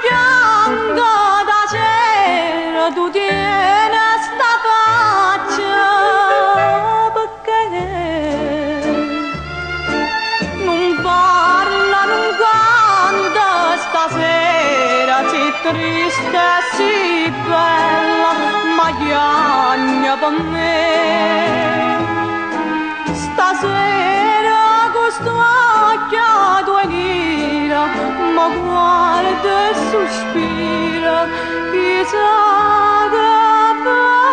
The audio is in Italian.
piango da sera, tu tieni sta faccia perché non parla, non canta stasera, si triste e si bella, ma chiagna per me. Stasera questo occhio tua nera, ma guarda e sospira, chissà che